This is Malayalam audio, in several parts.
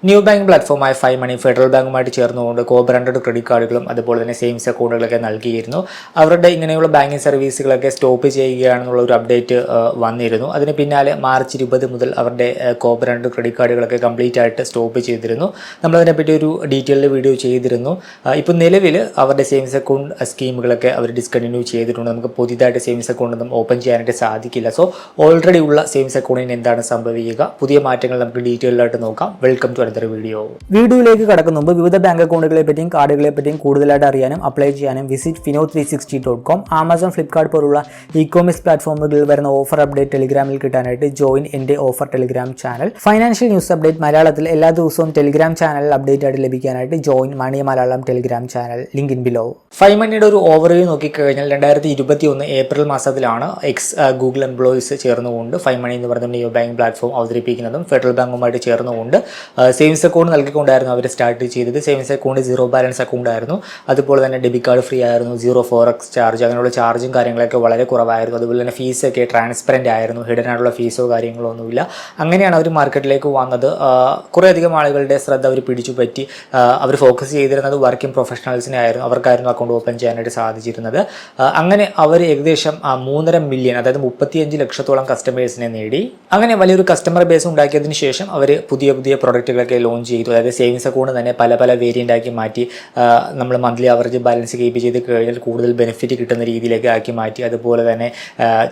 ന്യൂ ബാങ്ക് പ്ലാറ്റ്ഫോമായ ഫൈവ് മണി ഫെഡറൽ ബാങ്കുമായിട്ട് ചേർന്നുകൊണ്ട് കോ ബ്രാൻഡഡ് ക്രെഡിറ്റ് കാർഡുകളും അതുപോലെ തന്നെ സേവിങ്സ് അക്കൗണ്ടുകളൊക്കെ നൽകിയിരുന്നു. അവരുടെ ഇങ്ങനെയുള്ള ബാങ്കിങ് സർവീസുകളൊക്കെ സ്റ്റോപ്പ് ചെയ്യുകയാണെന്നുള്ള ഒരു അപ്ഡേറ്റ് വന്നിരുന്നു. അതിന് പിന്നാലെ മാർച്ച് 20 മുതൽ അവരുടെ കോ ബ്രാൻഡഡ് ക്രെഡിറ്റ് കാർഡുകളൊക്കെ കംപ്ലീറ്റ് ആയിട്ട് സ്റ്റോപ്പ് ചെയ്തിരുന്നു. നമ്മളതിനെപ്പറ്റി ഒരു ഡീറ്റെയിൽഡ് വീഡിയോ ചെയ്തിരുന്നു. ഇപ്പോൾ നിലവിൽ അവരുടെ സേവിങ്സ് അക്കൗണ്ട് സ്കീമുകളൊക്കെ അവർ ഡിസ്കണ്ടിന്യൂ ചെയ്തിട്ടുണ്ട്. നമുക്ക് പുതിയതായിട്ട് സേവിങ്സ് അക്കൗണ്ട് ഒന്നും ഓപ്പൺ ചെയ്യാനായിട്ട് സാധിക്കില്ല. സോ ഓൾറെഡി ഉള്ള സേവിങ്സ് അക്കൗണ്ടിന് എന്താണ് സംഭവിക്കുക, പുതിയ മാറ്റങ്ങൾ നമുക്ക് ഡീറ്റെയിൽഡ് ആയിട്ട് നോക്കാം. വെൽക്കം ടു വീഡിയോയിലേക്ക് കടക്കുന്ന മുമ്പ് വിവിധ ബാങ്ക് അക്കൗണ്ടുകളെ പറ്റിയും കാർഡുകളെ പറ്റിയും കൂടുതലായിട്ട് അറിയാനും അപ്ലൈ ചെയ്യാനും വിസിറ്റ് fino360.com, ആമസോൺ, ഫ്ലിപ്കാർട്ട് പോലുള്ള ഇ-കോമേഴ്സ് പ്ലാറ്റ്ഫോമുകളിൽ വരുന്ന ഓഫർ അപ്ഡേറ്റ് ടെലിഗ്രാമിൽ കിട്ടാനായിട്ട് ജോയിൻ എൻ്റെ offer Telegram channel. Financial news update മലയാളത്തിൽ എല്ലാ ദിവസവും ടെലിഗ്രാം ചാനലിൽ അപ്ഡേറ്റ് ആയിട്ട് ലഭിക്കാനായിട്ട് join money Malayalam Telegram channel, link in below. Five മണിയുടെ ഒരു ഓവർവ്യൂ നോക്കിക്കഴിഞ്ഞാൽ 2021 ഏപ്രിൽ മാസത്തിലാണ് ഗൂഗിൾ എംപ്ലോയീസ് ചേർന്നുകൊണ്ട് ഫൈവ് മണി എന്ന് പറയുന്ന ന്യൂ ബാങ്ക് പ്ലാറ്റ്ഫോം അവതരിപ്പിക്കുന്നതും ഫെഡറൽ ബാങ്കുമായിട്ട് ചേർന്നുകൊണ്ട് സേവിങ്സ് അക്കൗണ്ട് നൽകിക്കൊണ്ടായിരുന്നു അവർ സ്റ്റാർട്ട് ചെയ്തത്. സേവിങ്സ് അക്കൗണ്ട് 0 ബാലൻസ് അക്കൗണ്ട് ആയിരുന്നു. അതുപോലെ തന്നെ ഡെബിറ്റ് കാർഡ് ഫ്രീ ആയിരുന്നു, 0 ഫോറക്സ് ചാർജ്, അങ്ങനെയുള്ള ചാർജും കാര്യങ്ങളൊക്കെ വളരെ കുറവായിരുന്നു. അതുപോലെ തന്നെ ഫീസൊക്കെ ട്രാൻസ്പെറൻറ്റ് ആയിരുന്നു, ഹിഡൻ ആയിട്ടുള്ള ഫീസോ കാര്യങ്ങളോ ഒന്നുമില്ല. അങ്ങനെയാണ് അവർ മാർക്കറ്റിലേക്ക് വന്നത്. കുറേയധികം ആളുകളുടെ ശ്രദ്ധ അവർ പിടിച്ചു പറ്റി. അവർ ഫോക്കസ് ചെയ്തിരുന്നത് വർക്കിംഗ് പ്രൊഫഷണൽസിനെ ആയിരുന്നു, അവർക്കായിരുന്നു അക്കൗണ്ട് ഓപ്പൺ ചെയ്യാനായിട്ട് സാധിച്ചിരുന്നത്. അങ്ങനെ അവർ ഏകദേശം 3.5 മില്യൺ, അതായത് 35 ലക്ഷത്തോളം കസ്റ്റമേഴ്സിനെ നേടി. അങ്ങനെ വലിയൊരു കസ്റ്റമർ ബേസ് ഉണ്ടാക്കിയതിന് ശേഷം അവർ പുതിയ പ്രൊഡക്റ്റുകളൊക്കെ ലോഞ്ച് ചെയ്തു. അതായത് സേവിങ്സ് അക്കൗണ്ട് തന്നെ പല വേരിയൻ്റ് ആക്കി മാറ്റി. നമ്മൾ മന്ത്ലി ആവറേജ് ബാലൻസ് കീപ്പ് ചെയ്ത് കഴിഞ്ഞാൽ കൂടുതൽ ബെനിഫിറ്റ് കിട്ടുന്ന രീതിയിലേക്ക് ആക്കി മാറ്റി. അതുപോലെ തന്നെ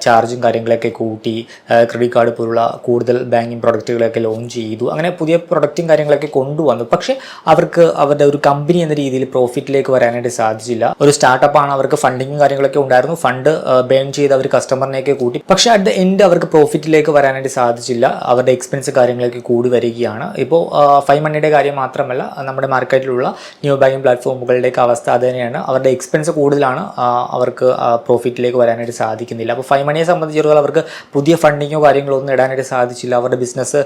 ചാർജും കാര്യങ്ങളൊക്കെ കൂട്ടി. ക്രെഡിറ്റ് കാർഡ് പോലുള്ള കൂടുതൽ ബാങ്കിങ് പ്രൊഡക്റ്റുകളൊക്കെ ലോഞ്ച് ചെയ്തു. അങ്ങനെ പുതിയ പ്രൊഡക്റ്റും കാര്യങ്ങളൊക്കെ കൊണ്ടുവന്നു. പക്ഷേ അവർക്ക് അവരുടെ ഒരു കമ്പനി എന്ന രീതിയിൽ പ്രോഫിറ്റിലേക്ക് വരാനായിട്ട് സാധിച്ചില്ല. ഒരു സ്റ്റാർട്ടപ്പാണ്, അവർക്ക് ഫണ്ടിങ്ങും കാര്യങ്ങളൊക്കെ ഉണ്ടായിരുന്നു. ഫണ്ട് ബേൺ ചെയ്ത് അവർ കസ്റ്റമറിനെയൊക്കെ കൂട്ടി. പക്ഷേ അറ്റ് ദ എൻഡ് അവർക്ക് പ്രോഫിറ്റിലേക്ക് വരാനായിട്ട് സാധിച്ചില്ല. അവരുടെ എക്സ്പെൻസ് കാര്യങ്ങളൊക്കെ കൂടി വരികയാണ്. ഇപ്പോൾ ഫൈവ് മണിയുടെ കാര്യം മാത്രമല്ല, നമ്മുടെ മാർക്കറ്റിലുള്ള ന്യൂ ബാങ്കിങ് പ്ലാറ്റ്ഫോമുകളുടെയൊക്കെ അവസ്ഥ അത് തന്നെയാണ്. അവരുടെ എക്സ്പെൻസ് കൂടുതലാണ്, അവർക്ക് പ്രോഫിറ്റിലേക്ക് വരാനായിട്ട് സാധിക്കുന്നില്ല. അപ്പോൾ ഫൈവ് മണിയെ സംബന്ധിച്ചിടത്തോളം അവർക്ക് പുതിയ ഫണ്ടിങ്ങോ കാര്യങ്ങളോ ഒന്നും ഇടാനായിട്ട് സാധിച്ചില്ല. അവരുടെ ബിസിനസ്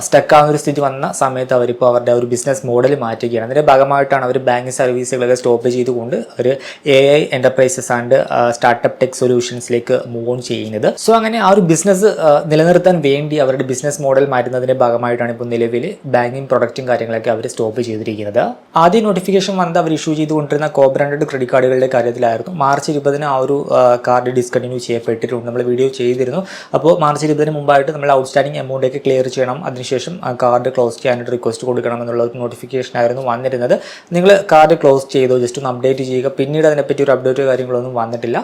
സ്റ്റക്കാവുന്ന ഒരു സ്ഥിതി വന്ന സമയത്ത് അവരിപ്പോൾ അവരുടെ ഒരു ബിസിനസ് മോഡൽ മാറ്റുകയാണ്. അതിൻ്റെ ഭാഗമായിട്ടാണ് അവർ ബാങ്കിങ് സർവീസുകളൊക്കെ സ്റ്റോപ്പ് ചെയ്തുകൊണ്ട് അവർ AI enterprises and startup tech സൊല്യൂഷൻസിലേക്ക് മൂവ് ഓൺ ചെയ്യുന്നത്. സോ അങ്ങനെ ആ ഒരു ബിസിനസ് നിലനിർത്താൻ വേണ്ടി അവരുടെ ബിസിനസ് മോഡൽ മാറ്റുന്നതിൻ്റെ ഭാഗമായിട്ടാണ് ഇപ്പോൾ നിലവിൽ ബാങ്കിങ് പ്രൊഡക്റ്റും കാര്യങ്ങളൊക്കെ അവർ സ്റ്റോപ്പ് ചെയ്തിരിക്കുന്നത്. ആദ്യം നോട്ടിഫിക്കേഷൻ വന്നത് അവർ ഇഷ്യൂ ചെയ്തുകൊണ്ടിരുന്ന കോ ബ്രാൻഡഡ് ക്രെഡിറ്റ് കാർഡുകളുടെ കാര്യത്തിലായിരുന്നു. മാർച്ച് 20 ആ ഒരു കാർഡ് ഡിസ്കണ്ടിന്യൂ ചെയ്യപ്പെട്ടിട്ടുണ്ട്. നമ്മൾ വീഡിയോ ചെയ്തിരുന്നു. അപ്പോൾ മാർച്ച് 20 മുമ്പായിട്ട് നമ്മൾ ഔട്ട്സ്റ്റാൻഡിംഗ് എമൗണ്ടൊക്കെ ക്ലിയർ ചെയ്യണം, അതിനുശേഷം ആ കാർഡ് ക്ലോസ് ചെയ്യാനായിട്ട് റിക്വസ്റ്റ് കൊടുക്കണം എന്നുള്ള നോട്ടിഫിക്കേഷൻ ആയിരുന്നു വന്നിരുന്നത്. നിങ്ങൾ കാർഡ് ക്ലോസ് ചെയ്തോ, ജസ്റ്റ് ഒന്ന് അപ്ഡേറ്റ് ചെയ്യുക. പിന്നീട് അതിനെപ്പറ്റി ഒരു അപ്ഡേറ്റ് കാര്യങ്ങളൊന്നും വന്നിട്ടില്ല.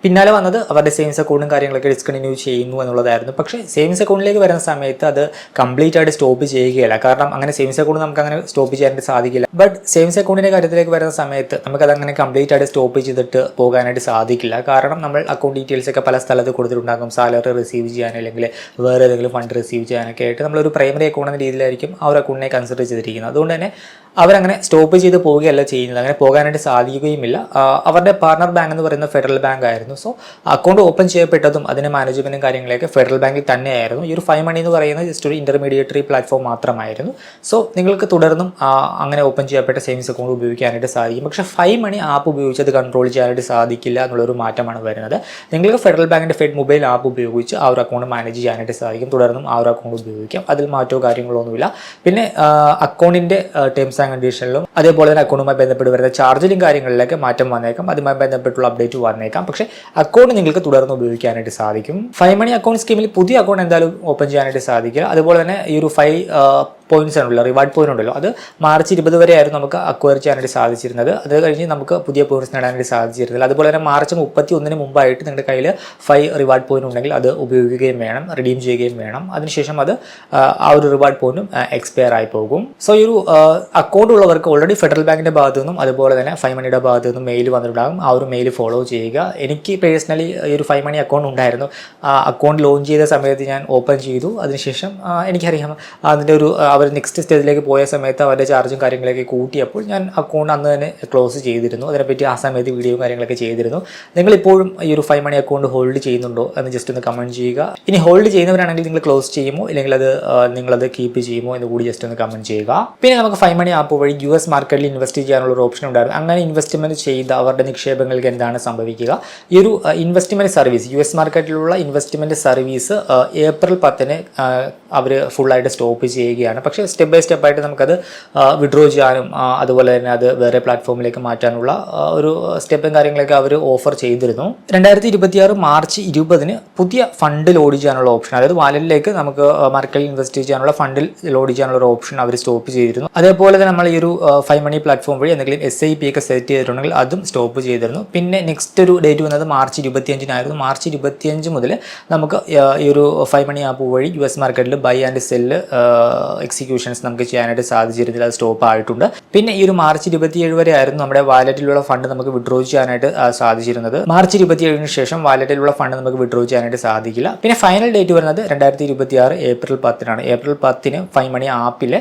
പിന്നാലെ വന്നത് അവരുടെ സേവിങ്സ് അക്കൗണ്ടും കാര്യങ്ങളൊക്കെ ഡിസ്കണ്ടിന്യൂ ചെയ്യുന്നു എന്നുള്ളതായിരുന്നു. പക്ഷേ സേവിങ്സ് അക്കൗണ്ടിലേക്ക് വരുന്ന സമയത്ത് അത് കംപ്ലീറ്റ് ആയിട്ട് സ്റ്റോപ്പ് ചെയ്യുകയില്ല. കാരണം അങ്ങനെ സേവിങ്സ് അക്കൗണ്ട് നമുക്ക് അങ്ങനെ സ്റ്റോപ്പ് ചെയ്യാനായിട്ട് സാധിക്കില്ല. ബട്ട് സേവിങ്സ് അക്കൗണ്ടിൻ്റെ കാര്യത്തിലേക്ക് വരുന്ന സമയത്ത് നമുക്കത് അങ്ങനെ കംപ്ലീറ്റ് ആയിട്ട് സ്റ്റോപ്പ് ചെയ്തിട്ട് പോകാനായിട്ട് സാധിക്കില്ല. കാരണം നമ്മൾ അക്കൗണ്ട് ഡീറ്റെയിൽസ് ഒക്കെ പല സ്ഥലത്ത് കൊടുത്തിട്ടുണ്ടാകും. സാലറി റിസീവ് ചെയ്യാൻ അല്ലെങ്കിൽ വേറെ ഏതെങ്കിലും ഫണ്ട് റിസീവ് ചെയ്യാനൊക്കെ ആയിട്ട് നമ്മളൊരു പ്രൈമറി അക്കൗണ്ട് എന്ന രീതിയിലായിരിക്കും ആ ഒരു അക്കൗണ്ടിനെ കൺസിഡർ ചെയ്തിരിക്കുന്നത്. അതുകൊണ്ട് തന്നെ അവരങ്ങനെ സ്റ്റോപ്പ് ചെയ്ത് പോവുകയല്ല ചെയ്യുന്നത്, അങ്ങനെ പോകാനായിട്ട് സാധിക്കുകയുമില്ല. അവരുടെ പാർട്ണർ ബാങ്ക് എന്ന് പറയുന്നത് ഫെഡറൽ ബാങ്ക് ആയിരുന്നു. സോ അക്കൗണ്ട് ഓപ്പൺ ചെയ്യപ്പെട്ടതും അതിൻ്റെ മാനേജ്മെൻറ്റും കാര്യങ്ങളൊക്കെ ഫെഡറൽ ബാങ്കിൽ തന്നെയായിരുന്നു. ഈ ഒരു ഫൈവ് മണി എന്ന് പറയുന്നത് ജസ്റ്റ് ഒരു ഇൻ്റർമീഡിയേറ്ററി പ്ലാറ്റ്ഫോം മാത്രമായിരുന്നു. സോ നിങ്ങൾക്ക് തുടർന്നും അങ്ങനെ ഓപ്പൺ ചെയ്യപ്പെട്ട സേവിങ്സ് അക്കൗണ്ട് ഉപയോഗിക്കാനായിട്ട് സാധിക്കും. പക്ഷേ ഫൈവ് മണി ആപ്പ് ഉപയോഗിച്ച് അത് കൺട്രോൾ ചെയ്യാനായിട്ട് സാധിക്കില്ല എന്നുള്ളൊരു മാറ്റമാണ് വരുന്നത്. നിങ്ങൾക്ക് ഫെഡറൽ ബാങ്കിൻ്റെ ഫെഡ് മൊബൈൽ ആപ്പ് ഉപയോഗിച്ച് ആ ഒരു അക്കൗണ്ട് മാനേജ് ചെയ്യാനായിട്ട് സാധിക്കും. തുടർന്നും ആ ഒരു അക്കൗണ്ട് ഉപയോഗിക്കാം. അതിൽ മാറ്റമോ കാര്യങ്ങളോ ഒന്നുമില്ല. പിന്നെ അക്കൗണ്ടിൻ്റെ ടേംസ് ആൻഡ് കണ്ടീഷനിലും അതേപോലെ തന്നെ അക്കൗണ്ടുമായി ബന്ധപ്പെട്ട് വരുന്ന ചാർജിലും കാര്യങ്ങളിലേക്ക് മാറ്റം വന്നേക്കാം. അതുമായി ബന്ധപ്പെട്ടുള്ള അപ്ഡേറ്റ് വന്നേക്കാം. പക്ഷേ അക്കൗണ്ട് നിങ്ങൾക്ക് തുടർന്ന് ഉപയോഗിക്കാനായിട്ട് സാധിക്കും. ഫൈവ് മണി അക്കൗണ്ട് സ്കീമിൽ പുതിയ അക്കൗണ്ട് എന്തായാലും ഓപ്പൺ ചെയ്യാനായിട്ട് സാധിക്കുക. അതുപോലെ തന്നെ ഈ ഒരു 5 പോയിന്റ്സ് ആണല്ലോ, റിവാർഡ് പോയിന്റ് ഉണ്ടല്ലോ, അത് മാർച്ച് 20 വരെ ആയിരുന്നു നമുക്ക് അക്വയർ ചെയ്യാനായിട്ട് സാധിച്ചിരുന്നത്. അത് കഴിഞ്ഞ് നമുക്ക് പുതിയ പോയിന്റ്സ് നേടാനായിട്ട് സാധിച്ചിരുന്നില്ല. അതുപോലെ തന്നെ മാർച്ച് 31 മുമ്പായിട്ട് നിങ്ങളുടെ കയ്യിൽ 5 റിവാർഡ് പോയിന്റ് ഉണ്ടെങ്കിൽ അത് ഉപയോഗിക്കുകയും വേണം, റിഡീം ചെയ്യുകയും വേണം. അതിനുശേഷം അത് ആ ഒരു റിവാർഡ് പോയിന്റും എക്സ്പയർ ആയി പോകും. സോ ഈ ഒരു അക്കൗണ്ട് ഉള്ളവർക്ക് ഓൾറെഡി ഫെഡറൽ ബാങ്കിൻ്റെ ഭാഗത്തു നിന്നും അതുപോലെ തന്നെ ഫൈവ് മണിയുടെ ഭാഗത്തു നിന്നും മെയിൽ വന്നിട്ടുണ്ടാകും. ആ ഒരു മെയിൽ ഫോളോ ചെയ്യുക. എനിക്ക് പേഴ്സണലി ഈ ഒരു ഫൈവ് മണി അക്കൗണ്ട് ഉണ്ടായിരുന്നു. അക്കൗണ്ട് ലോഞ്ച് ചെയ്ത സമയത്ത് ഞാൻ ഓപ്പൺ ചെയ്തു. അതിനുശേഷം എനിക്കറിയാം അതിൻ്റെ ഒരു അവർ നെക്സ്റ്റ് സ്റ്റേജിലേക്ക് പോയ സമയത്ത് അവരുടെ ചാർജും കാര്യങ്ങളൊക്കെ കൂട്ടിയപ്പോൾ ഞാൻ അക്കൗണ്ട് അന്ന് തന്നെ ക്ലോസ് ചെയ്തിരുന്നു. അതിനെപ്പറ്റി ആ സമയത്ത് വീഡിയോ കാര്യങ്ങളൊക്കെ ചെയ്തിരുന്നു. നിങ്ങളിപ്പോഴും ഈ ഒരു ഫൈവ് മണി അക്കൗണ്ട് ഹോൾഡ് ചെയ്യുന്നുണ്ടോ എന്ന് ജസ്റ്റ് ഒന്ന് കമൻറ്റ് ചെയ്യുക. ഇനി ഹോൾഡ് ചെയ്യുന്നവരാണെങ്കിൽ നിങ്ങൾ ക്ലോസ് ചെയ്യുമോ ഇല്ലെങ്കിൽ നിങ്ങളത് കീപ്പ് ചെയ്യുമോ എന്ന് കൂടി ജസ്റ്റ് ഒന്ന് കമൻറ്റ് ചെയ്യുക. പിന്നെ നമുക്ക് ഫൈവ് മണി ആപ്പ് വഴി US മാർക്കറ്റിൽ ഇൻവെസ്റ്റ് ചെയ്യാനുള്ള ഒരു ഓപ്ഷൻ ഉണ്ടായിരുന്നു. അങ്ങനെ ഇൻവെസ്റ്റ്മെൻറ്റ് ചെയ്ത അവരുടെ നിക്ഷേപങ്ങൾക്ക് എന്താണ് സംഭവിക്കുക? ഈ ഒരു ഇൻവെസ്റ്റ്മെൻറ്റ് സർവീസ്, US മാർക്കറ്റിലുള്ള ഇൻവെസ്റ്റ്മെൻറ്റ് സർവീസ് ഏപ്രിൽ 10 അവർ ഫുള്ളായിട്ട് സ്റ്റോപ്പ് ചെയ്യുകയാണ്. പക്ഷേ സ്റ്റെപ്പ് ബൈ സ്റ്റെപ്പ് ആയിട്ട് നമുക്കത് വിഡ്രോ ചെയ്യാനും അതുപോലെ തന്നെ അത് വേറെ പ്ലാറ്റ്ഫോമിലേക്ക് മാറ്റാനുള്ള ഒരു സ്റ്റെപ്പും കാര്യങ്ങളൊക്കെ അവർ ഓഫർ ചെയ്തിരുന്നു. 2026 മാർച്ച് 20 പുതിയ ഫണ്ട് ലോഡ് ചെയ്യാനുള്ള ഓപ്ഷൻ, അതായത് വാലറ്റിലേക്ക് നമുക്ക് മാർക്കറ്റിൽ ഇൻവെസ്റ്റ് ചെയ്യാനുള്ള ഫണ്ടിൽ ലോഡ് ചെയ്യാനുള്ള ഒരു ഓപ്ഷൻ അവർ സ്റ്റോപ്പ് ചെയ്തിരുന്നു. അതേപോലെ തന്നെ നമ്മൾ ഈ ഒരു 5 മണി പ്ലാറ്റ്ഫോം വഴി എന്തെങ്കിലും SIP ഒക്കെ സെറ്റ് ചെയ്തിട്ടുണ്ടെങ്കിൽ അതും സ്റ്റോപ്പ് ചെയ്തിരുന്നു. പിന്നെ നെക്സ്റ്റ് ഒരു ഡേറ്റ് വന്നത് മാർച്ച് 25 മാർച്ച് 25 മുതൽ നമുക്ക് ഈ ഒരു 5 മണി ആപ്പ് വഴി US മാർക്കറ്റിൽ ബൈ ആൻഡ് സെല്ല് എക്സിക്യൂഷൻസ് നമുക്ക് ചെയ്യാനായിട്ട് സാധിച്ചിരുന്നില്ല, അത് സ്റ്റോപ്പ് ആയിട്ടുണ്ട്. പിന്നെ ഈ ഒരു മാർച്ച് 27 വരെ ആയിരുന്നു നമ്മുടെ വാലറ്റിലുള്ള ഫണ്ട് നമുക്ക് വിഡ്രോ ചെയ്യാനായിട്ട് സാധിച്ചിരുന്നത്. മാർച്ച് 27 ശേഷം വാലറ്റിലുള്ള ഫണ്ട് നമുക്ക് വിഡ്രോ ചെയ്യാനായിട്ട് സാധിക്കില്ല. പിന്നെ ഫൈനൽ ഡേറ്റ് വരുന്നത് 2026 ഏപ്രിൽ 10 ഏപ്രിൽ 10 5 മണി ആപ്പിലെ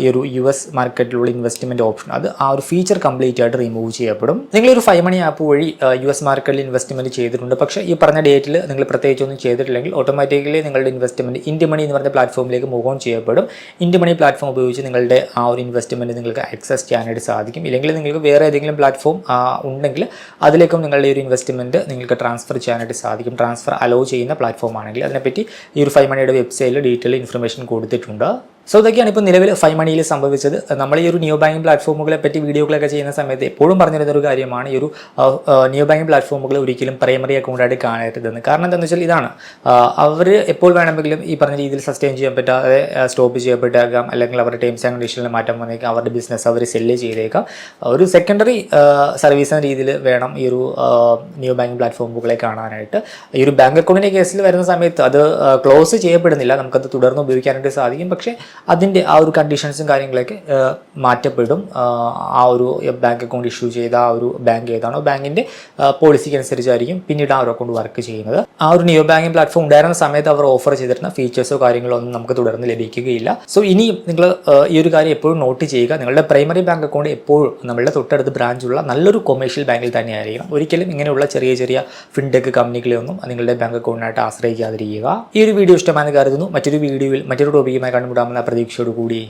ഈ ഒരു US മാർക്കറ്റിലുള്ള ഇൻവെസ്റ്റ്മെന്റ് ഓപ്ഷൻ അത് ആ ഒരു ഫീച്ചർ കംപ്ലീറ്റ് ആയിട്ട് റിമൂവ് ചെയ്യപ്പെടും. നിങ്ങളൊരു 5 മണി ആപ്പ് വഴി US മാർക്കറ്റിൽ ഇൻവെസ്റ്റ്മെന്റ് ചെയ്തിട്ടുണ്ട്, പക്ഷേ ഈ പറഞ്ഞ ഡേറ്റിൽ നിങ്ങൾ പ്രത്യേകിച്ചൊന്നും ചെയ്തിട്ടില്ലെങ്കിൽ ഓട്ടോമാറ്റിക്കലി നിങ്ങളുടെ ഇൻവെസ്റ്റ്മെന്റ് ഇന്ത്യ മണി എന്ന് പറഞ്ഞ പ്ലാറ്റ്ഫോമിലേക്ക് മൂവ് ഓൺ ചെയ്യപ്പെടും. ഇന്ത്യ മണി പ്ലാറ്റ്ഫോം ഉപയോഗിച്ച് നിങ്ങളുടെ ആ ഒരു ഇൻവെസ്റ്റ്മെന്റ് നിങ്ങൾക്ക് ആക്സസ് ചെയ്യാനായിട്ട് സാധിക്കും. ഇല്ലെങ്കിൽ നിങ്ങൾക്ക് വേറെ ഏതെങ്കിലും പ്ലാറ്റ്ഫോം ഉണ്ടെങ്കിൽ അതിലേക്കും നിങ്ങളുടെ ഒരു ഇൻവെസ്റ്റ്മെന്റ് നിങ്ങൾക്ക് ട്രാൻസ്ഫർ ചെയ്യാനായിട്ട് സാധിക്കും. ട്രാൻസ്ഫർ അലോ ചെയ്യുന്ന പ്ലാറ്റ്ഫോം ആണെങ്കിൽ അതിനെപ്പറ്റി ഈ ഒരു 5 മണിയുടെ വെബ്സൈറ്റിൽ ഡീറ്റെയിൽ ഇൻഫർമേഷൻ കൊടുത്തിട്ടുണ്ട്. സോ ഇതൊക്കെയാണ് ഇപ്പോൾ നിലവിൽ 5 മണിയിൽ സംഭവിച്ചത്. നമ്മൾ ഈ ഒരു നിയോ ബാങ്കിങ് പ്ലാറ്റ്ഫോമുകളെ പറ്റി വീഡിയോകളൊക്കെ ചെയ്യുന്ന സമയത്ത് എപ്പോഴും പറഞ്ഞിരുന്നൊരു കാര്യമാണ് ഈ ഒരു നിയോ ബാങ്കിങ് പ്ലാറ്റ്ഫോമുകൾ ഒരിക്കലും പ്രൈമറി അക്കൗണ്ടായിട്ട് കാണരുതെന്ന്. കാരണം എന്താണെന്ന് വെച്ചാൽ ഇതാണ്, അവർ എപ്പോൾ വേണമെങ്കിലും ഈ പറഞ്ഞ രീതിയിൽ സസ്റ്റെയിൻ ചെയ്യാൻ പറ്റാതെ സ്റ്റോപ്പ് ചെയ്യപ്പെട്ടേക്കാം, അല്ലെങ്കിൽ അവരുടെ ടേംസ് ആൻഡ് കണ്ടീഷനിൽ മാറ്റം വന്നേക്കാം, അവരുടെ ബിസിനസ് അവർ സെല്ല് ചെയ്തേക്കാം. ഒരു സെക്കൻഡറി സർവീസ് എന്ന രീതിയിൽ വേണം ഈ ഒരു നിയോ ബാങ്കിങ് പ്ലാറ്റ്ഫോമുകളെ കാണാനായിട്ട്. ഈ ഒരു ബാങ്ക് അക്കൗണ്ടിൻ്റെ കേസിൽ വരുന്ന സമയത്ത് അത് ക്ലോസ് ചെയ്യപ്പെടുന്നില്ല, നമുക്കത് തുടർന്ന് ഉപയോഗിക്കാനായിട്ട് സാധിക്കും. പക്ഷേ അതിൻ്റെ ആ ഒരു കണ്ടീഷൻസും കാര്യങ്ങളൊക്കെ മാറ്റപ്പെടും. ആ ഒരു ബാങ്ക് അക്കൗണ്ട് ഇഷ്യൂ ചെയ്ത ആ ഒരു ബാങ്ക് ഏതാണോ ബാങ്കിൻ്റെ പോളിസിക്ക് അനുസരിച്ചായിരിക്കും പിന്നീട് ആ ഒരു അക്കൗണ്ട് വർക്ക് ചെയ്യുന്നത്. ആ ഒരു നിയോ ബാങ്കിങ് പ്ലാറ്റ്ഫോം ഉണ്ടായിരുന്ന സമയത്ത് അവർ ഓഫർ ചെയ്തിരുന്ന ഫീച്ചേഴ്സോ കാര്യങ്ങളോ ഒന്നും നമുക്ക് തുടർന്ന് ലഭിക്കുകയില്ല. സോ ഇനിയും നിങ്ങൾ ഈ ഒരു കാര്യം എപ്പോഴും നോട്ട് ചെയ്യുക. നിങ്ങളുടെ പ്രൈമറി ബാങ്ക് അക്കൗണ്ട് എപ്പോഴും നമ്മളുടെ തൊട്ടടുത്ത് ബ്രാഞ്ചുള്ള നല്ലൊരു കൊമേഴ്ഷ്യൽ ബാങ്കിൽ തന്നെ ആയിരിക്കണം. ഒരിക്കലും ഇങ്ങനെയുള്ള ചെറിയ ചെറിയ ഫിൻടെക് കമ്പനികളെയൊന്നും നിങ്ങളുടെ ബാങ്ക് അക്കൗണ്ടിനായിട്ട് ആശ്രയിക്കാതിരിക്കുക. ഈ ഒരു വീഡിയോ ഇഷ്ടമാണെന്ന് കരുതുന്നു. മറ്റൊരു വീഡിയോയിൽ മറ്റൊരു ടോപ്പിക്കുമായി കണ്ടുമുട്ടാമെന്ന പ്രതീക്ഷയോടുകൂടി